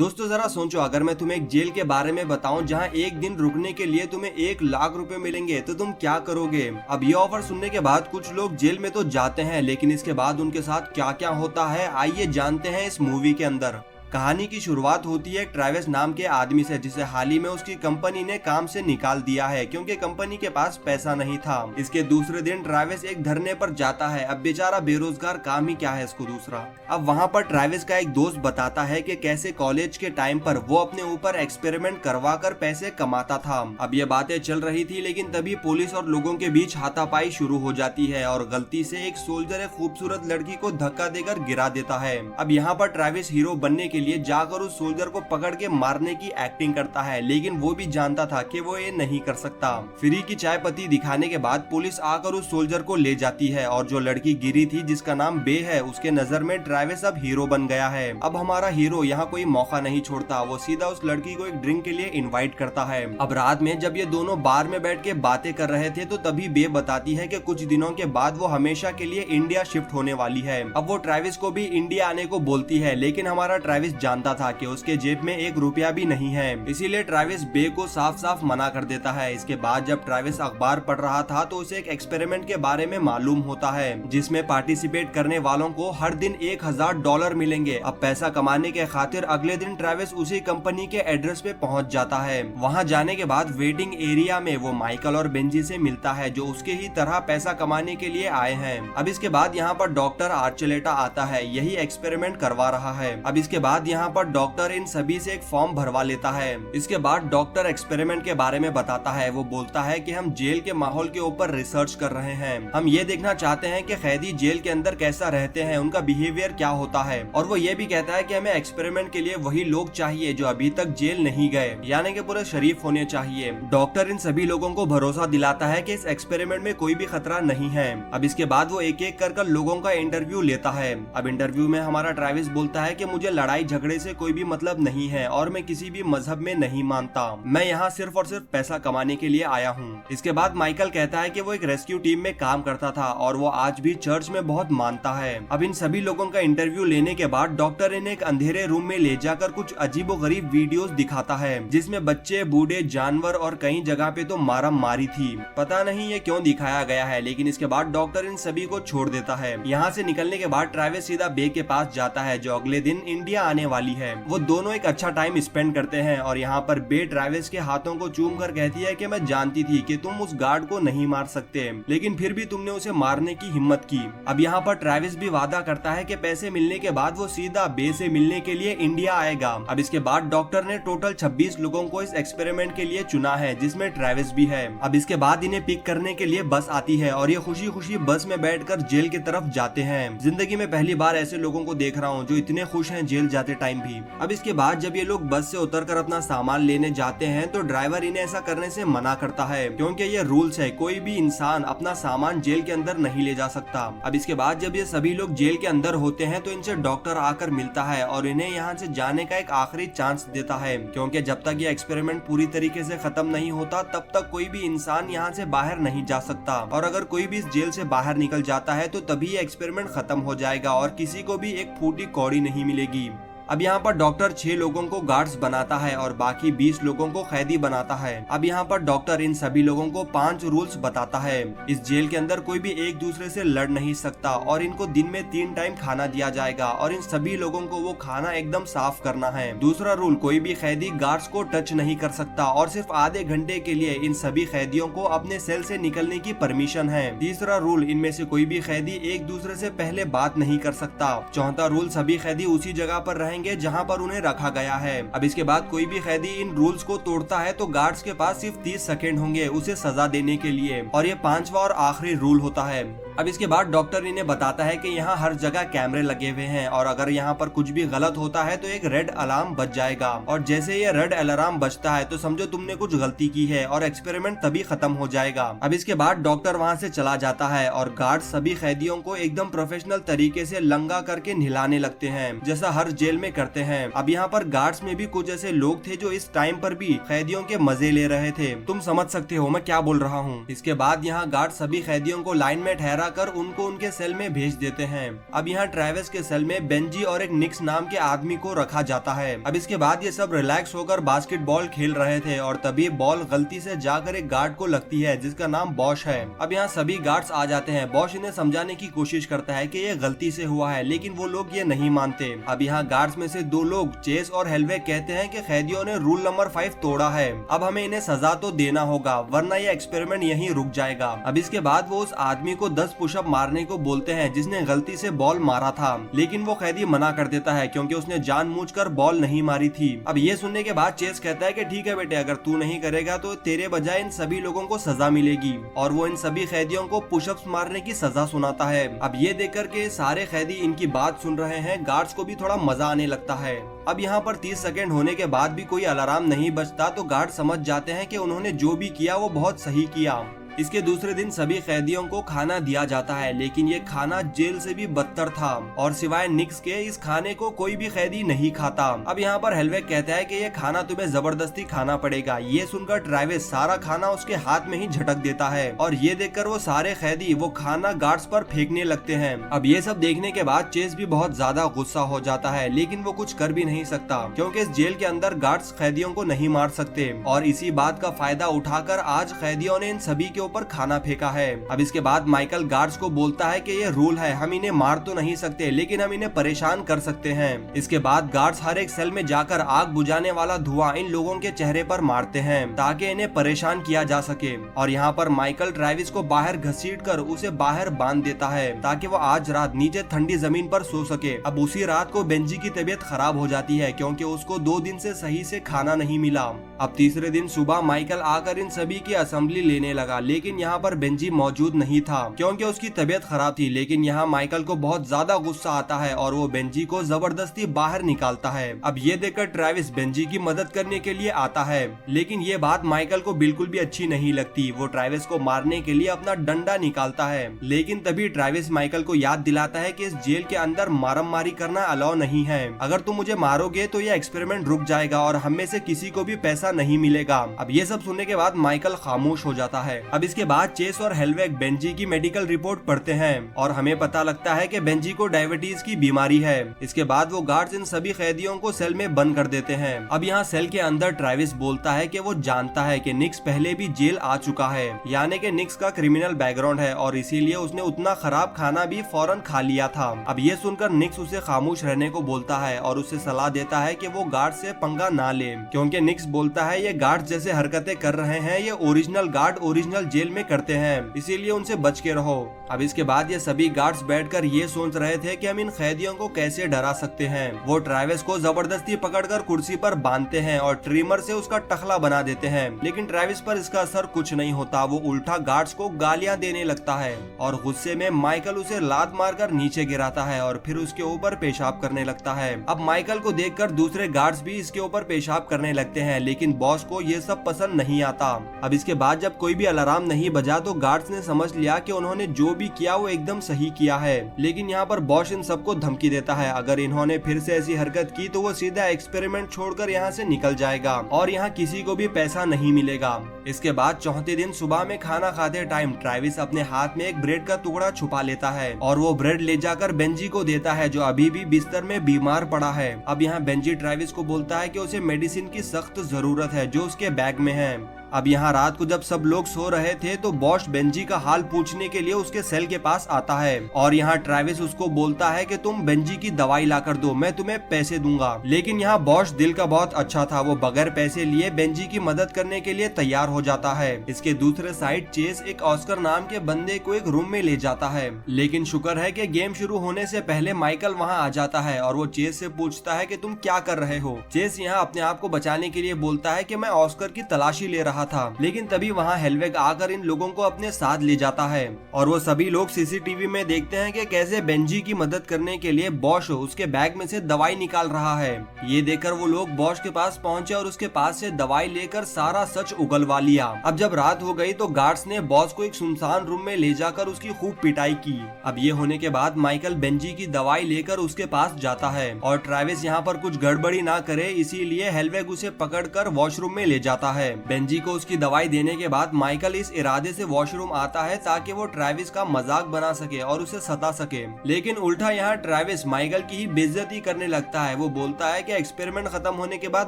दोस्तों जरा सोचो, अगर मैं तुम्हें एक जेल के बारे में बताऊं जहां एक दिन रुकने के लिए तुम्हें 1 लाख रुपए मिलेंगे तो तुम क्या करोगे। अब ये ऑफर सुनने के बाद कुछ लोग जेल में तो जाते हैं, लेकिन इसके बाद उनके साथ क्या क्या होता है आइए जानते हैं इस मूवी के अंदर। कहानी की शुरुआत होती है ट्रेविस नाम के आदमी से, जिसे हाल ही में उसकी कंपनी ने काम से निकाल दिया है क्योंकि कंपनी के पास पैसा नहीं था। इसके दूसरे दिन ट्रेविस एक धरने पर जाता है। अब बेचारा बेरोजगार, काम ही क्या है इसको दूसरा। अब वहाँ पर ट्रेविस का एक दोस्त बताता है कि कैसे कॉलेज के टाइम पर वो अपने ऊपर एक्सपेरिमेंट करवा कर पैसे कमाता था। अब ये बातें चल रही थी, लेकिन तभी पुलिस और लोगों के बीच हाथापाई शुरू हो जाती है और गलती से एक सोल्जर एक खूबसूरत लड़की को धक्का देकर गिरा देता है। अब यहाँ पर ट्रेविस हीरो बनने के लिए जाकर उस सोल्जर को पकड़ के मारने की एक्टिंग करता है, लेकिन वो भी जानता था कि वो ये नहीं कर सकता। फ्री की चाय पत्ती दिखाने के बाद पुलिस आकर उस सोल्जर को ले जाती है और जो लड़की गिरी थी जिसका नाम बे है, उसके नजर में ट्रेविस अब हीरो बन गया है। अब हमारा हीरो यहाँ कोई मौका नहीं छोड़ता, वो सीधा उस लड़की को एक ड्रिंक के लिए इनवाइट करता है। अब रात में जब ये दोनों बार में बैठ के बातें कर रहे थे तो तभी बे बताती है कि कुछ दिनों के बाद वो हमेशा के लिए इंडिया शिफ्ट होने वाली है। अब वो ट्रेविस को भी इंडिया आने को बोलती है, लेकिन हमारा ट्रेविस जानता था कि उसके जेब में 1 रुपया भी नहीं है, इसीलिए ट्रेविस बे को साफ साफ मना कर देता है। इसके बाद जब ट्रेविस अखबार पढ़ रहा था तो उसे एक एक्सपेरिमेंट के बारे में मालूम होता है जिसमें पार्टिसिपेट करने वालों को हर दिन $1000 मिलेंगे। अब पैसा कमाने के खातिर अगले दिन ट्रेविस उसी कंपनी के एड्रेस पे पहुंच जाता है। वहां जाने के बाद वेटिंग एरिया में वो माइकल और बेंजी से मिलता है जो उसके ही तरह पैसा कमाने के लिए आए हैं। अब इसके बाद यहाँ पर डॉक्टर आर्चलेटा आता है, यही एक्सपेरिमेंट करवा रहा है। अब इसके बाद यहाँ पर डॉक्टर इन सभी से एक फॉर्म भरवा लेता है। इसके बाद डॉक्टर एक्सपेरिमेंट के बारे में बताता है। वो बोलता है कि हम जेल के माहौल के ऊपर रिसर्च कर रहे हैं। हम ये देखना चाहते हैं कि कैदी जेल के अंदर कैसा रहते हैं, उनका बिहेवियर क्या होता है। और वो ये भी कहता है कि हमें एक्सपेरिमेंट के लिए वही लोग चाहिए जो अभी तक जेल नहीं गए, यानी कि पूरे शरीफ होने चाहिए। डॉक्टर इन सभी लोगों को भरोसा दिलाता है कि इस एक्सपेरिमेंट में कोई भी खतरा नहीं है। अब इसके बाद वो एक एक कर लोगों का इंटरव्यू लेता है। अब इंटरव्यू में हमारा ट्रेविस बोलता है कि मुझे लड़ाई झगड़े से कोई भी मतलब नहीं है और मैं किसी भी मजहब में नहीं मानता, मैं यहाँ सिर्फ और सिर्फ पैसा कमाने के लिए आया हूँ। इसके बाद माइकल कहता है कि वो एक रेस्क्यू टीम में काम करता था और वो आज भी चर्च में बहुत मानता है। अब इन सभी लोगों का इंटरव्यू लेने के बाद डॉक्टर इन्हें एक अंधेरे रूम में ले जाकर कुछ अजीबोगरीब वीडियोस दिखाता है जिसमें बच्चे, बूढ़े, जानवर और कई जगह पे तो मारा मारी थी। पता नहीं ये क्यों दिखाया गया है, लेकिन इसके बाद डॉक्टर इन सभी को छोड़ देता है। यहाँ से निकलने के बाद ट्रेविस सीधा बे के पास जाता है जो अगले दिन इंडिया आने वाली है। वो दोनों एक अच्छा टाइम स्पेंड करते हैं और यहाँ पर बे ट्रेविस के हाथों को चूम कर कहती है कि मैं जानती थी कि तुम उस गार्ड को नहीं मार सकते, लेकिन फिर भी तुमने उसे मारने की हिम्मत की। अब यहाँ पर ट्रेविस भी वादा करता है कि पैसे मिलने के बाद वो सीधा बे से मिलने के लिए इंडिया आएगा। अब इसके बाद डॉक्टर ने टोटल 26 लोगों को इस एक्सपेरिमेंट के लिए चुना है जिसमें ट्रेविस भी है। अब इसके बाद इन्हें पिक करने के लिए बस आती है और ये खुशी खुशी बस में बैठकर जेल की तरफ जाते हैं। जिंदगी में पहली बार ऐसे लोगों को देख रहा हूँ जो इतने खुश हैं जेल जाते टाइम भी। अब इसके बाद जब ये लोग बस से उतरकर अपना सामान लेने जाते हैं तो ड्राइवर इन्हें ऐसा करने से मना करता है क्योंकि ये रूल्स है, कोई भी इंसान अपना सामान जेल के अंदर नहीं ले जा सकता। अब इसके बाद जब ये सभी लोग जेल के अंदर होते हैं तो इनसे डॉक्टर आकर मिलता है और इन्हें यहाँ से जाने का एक आखिरी चांस देता है क्योंकि जब तक ये एक्सपेरिमेंट पूरी तरीके से खत्म नहीं होता तब तक कोई भी इंसान यहाँ से बाहर नहीं जा सकता, और अगर कोई भी इस जेल से बाहर निकल जाता है तो तभी ये एक्सपेरिमेंट खत्म हो जाएगा और किसी को भी एक फूटी कौड़ी नहीं मिलेगी। अब यहाँ पर डॉक्टर 6 लोगों को गार्ड्स बनाता है और बाकी 20 लोगों को कैदी बनाता है। अब यहाँ पर डॉक्टर इन सभी लोगों को 5 रूल्स बताता है। इस जेल के अंदर कोई भी एक दूसरे से लड़ नहीं सकता और इनको दिन में 3 टाइम खाना दिया जाएगा और इन सभी लोगों को वो खाना एकदम साफ करना है। दूसरा रूल, कोई भी कैदी गार्ड्स को टच नहीं कर सकता और सिर्फ आधे घंटे के लिए इन सभी कैदियों को अपने सेल से निकलने की परमिशन है। तीसरा रूल, इनमें से कोई भी कैदी एक दूसरे से पहले बात नहीं कर सकता। चौथा रूल, सभी कैदी उसी जगह पर रहेंगे जहां पर उन्हें रखा गया है। अब इसके बाद कोई भी कैदी इन रूल्स को तोड़ता है तो गार्ड्स के पास सिर्फ 30 सेकंड होंगे उसे सजा देने के लिए, और ये 5वां और आखिरी रूल होता है। अब इसके बाद डॉक्टर इन्हें बताता है कि यहाँ हर जगह कैमरे लगे हुए हैं और अगर यहाँ पर कुछ भी गलत होता है तो एक रेड अलार्म बज जाएगा, और जैसे ये रेड अलार्म बजता है तो समझो तुमने कुछ गलती की है और एक्सपेरिमेंट तभी खत्म हो जाएगा। अब इसके बाद डॉक्टर वहाँ से चला जाता है और गार्ड सभी कैदियों को एकदम प्रोफेशनल तरीके से लंगा करके नहलाने लगते हैं, जैसा हर जेल में करते हैं। अब यहाँ पर गार्ड्स में भी कुछ ऐसे लोग थे जो इस टाइम पर भी कैदियों के मजे ले रहे थे। तुम समझ सकते हो मैं क्या बोल रहा हूँ। इसके बाद यहाँ गार्ड सभी कैदियों को लाइन में ठहरा कर उनको उनके सेल में भेज देते हैं। अब यहाँ ट्रेविस के सेल में बेंजी और एक निक्स नाम के आदमी को रखा जाता है। अब इसके बाद ये सब रिलैक्स होकर बास्केटबॉल खेल रहे थे और तभी बॉल गलती से जाकर एक गार्ड को लगती है जिसका नाम बॉश है। अब यहाँ सभी गार्ड्स आ जाते हैं। बॉश इन्हें समझाने की कोशिश करता है कि ये गलती से हुआ है, लेकिन वो लोग ये नहीं मानते। अब यहाँ गार्ड्स में से दो लोग चेस और हेलवेग कहते हैं कि कैदियों ने रूल नंबर 5 तोड़ा है। अब हमें इन्हें सजा तो देना होगा वरना ये एक्सपेरिमेंट यहीं रुक जाएगा। अब इसके बाद वो उस आदमी को 10 पुशअप मारने को बोलते हैं जिसने गलती से बॉल मारा था, लेकिन वो कैदी मना कर देता है क्योंकि उसने जानबूझकर बॉल नहीं मारी थी। अब ये सुनने के बाद चेस कहता है कि ठीक है बेटे, अगर तू नहीं करेगा तो तेरे बजाय इन सभी लोगों को सजा मिलेगी, और वो इन सभी कैदियों को पुशअप्स मारने की सजा सुनाता है। अब ये देखकर के सारे कैदी इनकी बात सुन रहे हैं, गार्ड्स को भी थोड़ा मजा आने लगता है। अब यहाँ पर 30 सेकंड होने के बाद भी कोई अलार्म नहीं बजता तो गार्ड समझ जाते हैं कि उन्होंने जो भी किया वो बहुत सही किया। इसके दूसरे दिन सभी कैदियों को खाना दिया जाता है, लेकिन ये खाना जेल से भी बदतर था और सिवाय निक्स के इस खाने को कोई भी कैदी नहीं खाता। अब यहाँ पर हेलवेग कहता है कि ये खाना तुम्हें जबरदस्ती खाना पड़ेगा। ये सुनकर ट्रेविस सारा खाना उसके हाथ में ही झटक देता है और ये देखकर वो सारे कैदी वो खाना गार्ड्स पर फेंकने लगते हैं। अब ये सब देखने के बाद चेस भी बहुत ज्यादा गुस्सा हो जाता है, लेकिन वो कुछ कर भी नहीं सकता क्योंकि इस जेल के अंदर गार्ड्स कैदियों को नहीं मार सकते। और इसी बात का फायदा उठाकर आज कैदियों ने इन सभी के ऊपर खाना फेंका है। अब इसके बाद माइकल गार्ड्स को बोलता है कि ये रूल है, हम इन्हें मार तो नहीं सकते लेकिन हम इन्हें परेशान कर सकते हैं। इसके बाद गार्ड्स हर एक सेल में जाकर आग बुझाने वाला धुआं इन लोगों के चेहरे पर मारते हैं ताकि इन्हें परेशान किया जा सके। और यहाँ पर माइकल ट्रेविस को बाहर घसीट कर उसे बाहर बांध देता है ताकि वो आज रात नीचे ठंडी जमीन पर सो सके। अब उसी रात को बेंजी की तबीयत खराब हो जाती है क्योंकि उसको 2 दिन से सही से खाना नहीं मिला। अब तीसरे दिन सुबह माइकल आकर इन सभी की असेंबली लेने लगा, लेकिन यहाँ पर बेंजी मौजूद नहीं था क्योंकि उसकी तबीयत खराब थी। लेकिन यहाँ माइकल को बहुत ज्यादा गुस्सा आता है और वो बेंजी को जबरदस्ती बाहर निकालता है। अब ये देखकर ट्रेविस बेंजी की मदद करने के लिए आता है, लेकिन ये बात माइकल को बिल्कुल भी अच्छी नहीं लगती। वो ट्रेविस को मारने के लिए अपना डंडा निकालता है, लेकिन तभी ट्रेविस माइकल को याद दिलाता है कि इस जेल के अंदर मारामारी करना अलाउ नहीं है। अगर तुम मुझे मारोगे तो ये एक्सपेरिमेंट रुक जाएगा और हम में से किसी को भी पैसा नहीं मिलेगा। अब ये सब सुनने के बाद माइकल खामोश हो जाता है। अब इसके बाद चेस और हेलवेग बेंजी की मेडिकल रिपोर्ट पढ़ते हैं और हमें पता लगता है कि बेंजी को डायबिटीज की बीमारी है। इसके बाद वो गार्ड्स इन सभी कैदियों को सेल में बंद कर देते हैं। अब यहाँ सेल के अंदर ट्रेविस बोलता है कि वो जानता है कि निक्स पहले भी जेल आ चुका है, यानी कि निक्स का क्रिमिनल बैकग्राउंड है और इसीलिए उसने उतना खराब खाना भी फौरन खा लिया था। अब ये सुनकर निक्स उसे खामोश रहने को बोलता है और उसे सलाह देता है कि वो गार्ड से पंगा ना ले, क्योंकि निक्स बोलता है ये गार्ड जैसे हरकतें कर रहे हैं ये ओरिजिनल गार्ड ओरिजिनल जेल में करते हैं, इसीलिए उनसे बच के रहो। अब इसके बाद ये सभी गार्ड्स बैठकर ये सोच रहे थे कि हम इन कैदियों को कैसे डरा सकते हैं। वो ट्रेविस को जबरदस्ती पकड़कर कुर्सी पर बांधते हैं और ट्रिमर से उसका टखला बना देते हैं, लेकिन ट्रेविस पर इसका असर कुछ नहीं होता। वो उल्टा गार्ड्स को गालियां देने लगता है और गुस्से में माइकल उसे लात मारकर नीचे गिराता है और फिर उसके ऊपर पेशाब करने लगता है। अब माइकल को देखकर दूसरे गार्ड्स भी इसके ऊपर पेशाब करने लगते हैं, लेकिन बॉस को ये सब पसंद नहीं आता। अब इसके बाद जब कोई भी अलार्म नहीं बजा तो गार्ड्स ने समझ लिया कि उन्होंने जो भी किया वो एकदम सही किया है, लेकिन यहाँ पर बॉस इन सबको धमकी देता है अगर इन्होंने फिर से ऐसी हरकत की तो वो सीधा एक्सपेरिमेंट छोड़कर यहाँ से निकल जाएगा और यहाँ किसी को भी पैसा नहीं मिलेगा। इसके बाद चौथे दिन सुबह में खाना खाते टाइम ट्रेविस अपने हाथ में एक ब्रेड का टुकड़ा छुपा लेता है और वो ब्रेड ले जाकर बेंजी को देता है जो अभी भी बिस्तर में बीमार पड़ा है। अब यहाँ बेंजी ट्रेविस को बोलता है कि उसे मेडिसिन की सख्त जरूरत है जो उसके बैग में है। अब यहाँ रात को जब सब लोग सो रहे थे तो बॉस बेंजी का हाल पूछने के लिए उसके सेल के पास आता है और यहाँ ट्रेविस उसको बोलता है कि तुम बेंजी की दवाई ला कर दो, मैं तुम्हें पैसे दूंगा। लेकिन यहाँ बॉस दिल का बहुत अच्छा था, वो बगैर पैसे लिए बेंजी की मदद करने के लिए तैयार हो जाता है। इसके दूसरे साइड चेस एक ऑस्कर नाम के बंदे को एक रूम में ले जाता है, लेकिन शुक्र है कि गेम शुरू होने से पहले माइकल वहाँ आ जाता है और वो चेस से पूछता है कि तुम क्या कर रहे हो। चेस यहाँ अपने आप को बचाने के लिए बोलता है कि मैं ऑस्कर की तलाशी ले रहा रहा था, लेकिन तभी वहाँ हेलवेग आकर इन लोगों को अपने साथ ले जाता है और वो सभी लोग सीसीटीवी में देखते हैं कि कैसे बेंजी की मदद करने के लिए बॉश उसके बैग में से दवाई निकाल रहा है। ये देखकर वो लोग बॉश के पास पहुंचे और उसके पास से दवाई लेकर सारा सच उगलवा लिया। अब जब रात हो गई तो गार्ड्स ने बॉस को एक सुनसान रूम में ले जाकर उसकी खूब पिटाई की। अब ये होने के बाद माइकल बेंजी की दवाई लेकर उसके पास जाता है और ट्रेविस यहाँ पर कुछ गड़बड़ी ना करे इसीलिए हेलवेग उसे पकड़कर वॉशरूम में ले जाता है। बेंजी को उसकी दवाई देने के बाद माइकल इस इरादे से वॉशरूम आता है ताकि वो ट्रेविस का मजाक बना सके और उसे सता सके, लेकिन उल्टा यहाँ ट्रेविस माइकल की ही बेइज्जती करने लगता है। वो बोलता है कि एक्सपेरिमेंट खत्म होने के बाद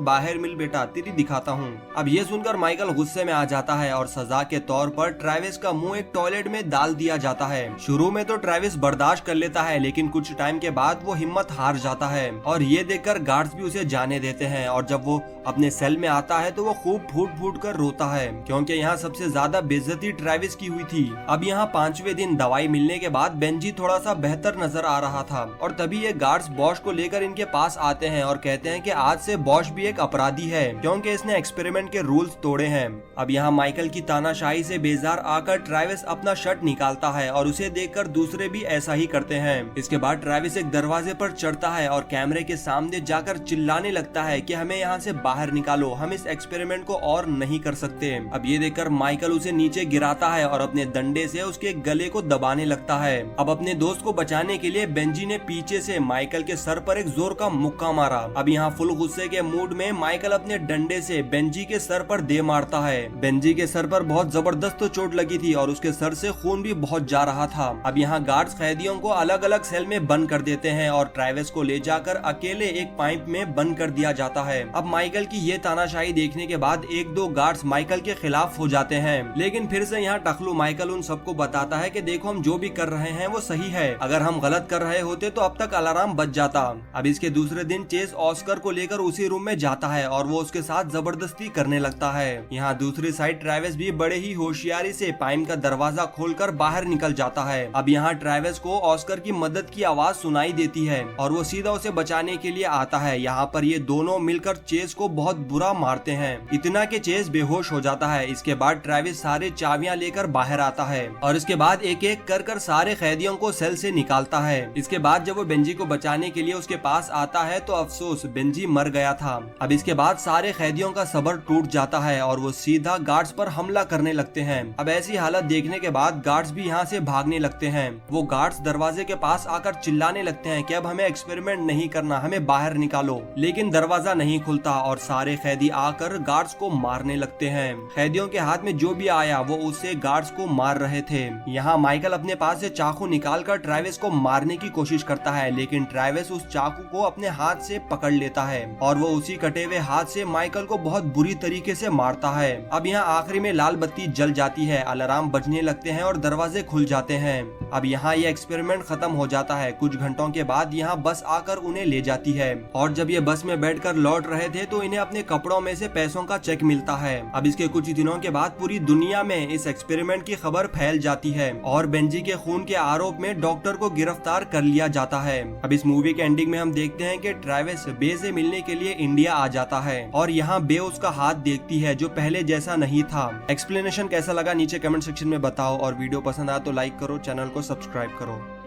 बाहर मिल बेटा, तेरी दिखाता हूँ। अब ये सुनकर माइकल गुस्से में आ जाता है और सजा के तौर पर ट्रेविस का मुंह एक टॉयलेट में डाल दिया जाता है। शुरू में तो ट्रेविस बर्दाश्त कर लेता है, लेकिन कुछ टाइम के बाद वो हिम्मत हार जाता है और ये देखकर गार्ड्स भी उसे जाने देते हैं। और जब वो अपने सेल में आता है तो वो खूब फूट फूट कर रोता है क्योंकि यहाँ सबसे ज्यादा बेइज्जती ट्रेविस की हुई थी। अब यहाँ 5वें दिन दवाई मिलने के बाद बेंजी थोड़ा सा बेहतर नजर आ रहा था और तभी ये गार्ड्स बॉश को लेकर इनके पास आते हैं और कहते हैं कि आज से बॉश भी एक अपराधी है क्योंकि इसने एक्सपेरिमेंट के रूल्स तोड़े हैं। अब यहाँ माइकल की तानाशाही से बेजार आकर ट्रेविस अपना शर्ट निकालता है और उसे देखकर दूसरे भी ऐसा ही करते हैं। इसके बाद ट्रेविस एक दरवाजे पर चढ़ता है और कैमरे के सामने जाकर चिल्लाने लगता है कि हमें यहाँ से बाहर निकालो, हम इस एक्सपेरिमेंट को और नहीं कर सकते। अब ये देखकर माइकल उसे नीचे गिराता है और अपने डंडे से उसके गले को दबाने लगता है। अब अपने दोस्त को बचाने के लिए बेंजी ने पीछे से माइकल के सर पर एक जोर का मुक्का मारा। अब यहाँ फुल गुस्से के मूड में माइकल अपने डंडे से बेंजी के सर पर दे मारता है। बेंजी के सर पर बहुत जबरदस्त चोट लगी थी और उसके सर से खून भी बहुत जा रहा था। अब यहाँ गार्ड्स कैदियों को अलग अलग सेल में बंद कर देते हैं और ट्रेविस को ले जाकर अकेले एक पाइप में बंद कर दिया जाता है। अब माइकल की ये तानाशाही देखने के बाद 1-2 गार्ड्स माइकल के खिलाफ हो जाते हैं, लेकिन फिर से यहाँ टकलू माइकल उन सबको बताता है कि देखो हम जो भी कर रहे हैं वो सही है, अगर हम गलत कर रहे होते तो अब तक अलार्म बज जाता। अब इसके दूसरे दिन चेस ऑस्कर को लेकर उसी रूम में जाता है और वो उसके साथ जबरदस्ती करने लगता है। यहाँ दूसरी साइड ट्रेविस भी बड़े ही होशियारी से पाइप का दरवाजा खोलकर बाहर निकल जाता है। अब यहाँ ट्रेविस को ऑस्कर की मदद की आवाज सुनाई देती है और वो सीधा उसे बचाने के लिए आता है। यहाँ पर ये दोनों मिलकर चेस को बहुत बुरा मारते हैं, इतना कि चेस बेहोश हो जाता है। इसके बाद ट्रेविस सारे चाबियां लेकर बाहर आता है और इसके बाद एक एक कर सारे कैदियों को सेल से निकालता है। इसके बाद जब वो बेंजी को बचाने के लिए उसके पास आता है तो अफसोस बेंजी मर गया था। अब इसके बाद सारे कैदियों का सब्र टूट जाता है और वो सीधा गार्ड्स पर हमला करने लगते हैं। अब ऐसी हालत देखने के बाद गार्ड्स भी यहाँ से भागने लगते हैं। वो गार्ड्स दरवाजे के पास आकर चिल्लाने लगते हैं कि अब हमें एक्सपेरिमेंट नहीं करना, हमें बाहर निकालो, लेकिन दरवाजा नहीं खुलता और सारे कैदी आकर गार्ड्स को मारने लगते हैं। कैदियों के हाथ में जो भी आया वो उससे गार्ड्स को मार रहे थे। यहाँ माइकल अपने पास से चाकू निकालकर ट्रेविस को मारने की कोशिश करता है, लेकिन ट्रेविस उस चाकू को अपने हाथ से पकड़ लेता है और वो उसी कटे हुए हाथ से माइकल को बहुत बुरी तरीके से मारता है। अब यहाँ आखिरी में लाल बत्ती जल जाती है, अलार्म बजने लगते हैं और दरवाजे खुल जाते हैं। अब यहाँ ये एक्सपेरिमेंट खत्म हो जाता है। कुछ घंटों के बाद यहाँ बस आकर उन्हें ले जाती है और जब ये बस में बैठकर लौट रहे थे तो इन्हें अपने कपड़ों में से पैसों का चेक मिलता है। अब इसके कुछ दिनों के बाद पूरी दुनिया में इस एक्सपेरिमेंट की खबर फैल जाती है और बेंजी के खून के आरोप में डॉक्टर को गिरफ्तार कर लिया जाता है। अब इस मूवी के एंडिंग में हम देखते हैं कि ट्रेविस बे से मिलने के लिए इंडिया आ जाता है और यहाँ बे उसका हाथ देखती है जो पहले जैसा नहीं था। एक्सप्लेनेशन कैसा लगा नीचे कमेंट सेक्शन में बताओ और वीडियो पसंद आया तो लाइक करो, चैनल को सब्सक्राइब करो।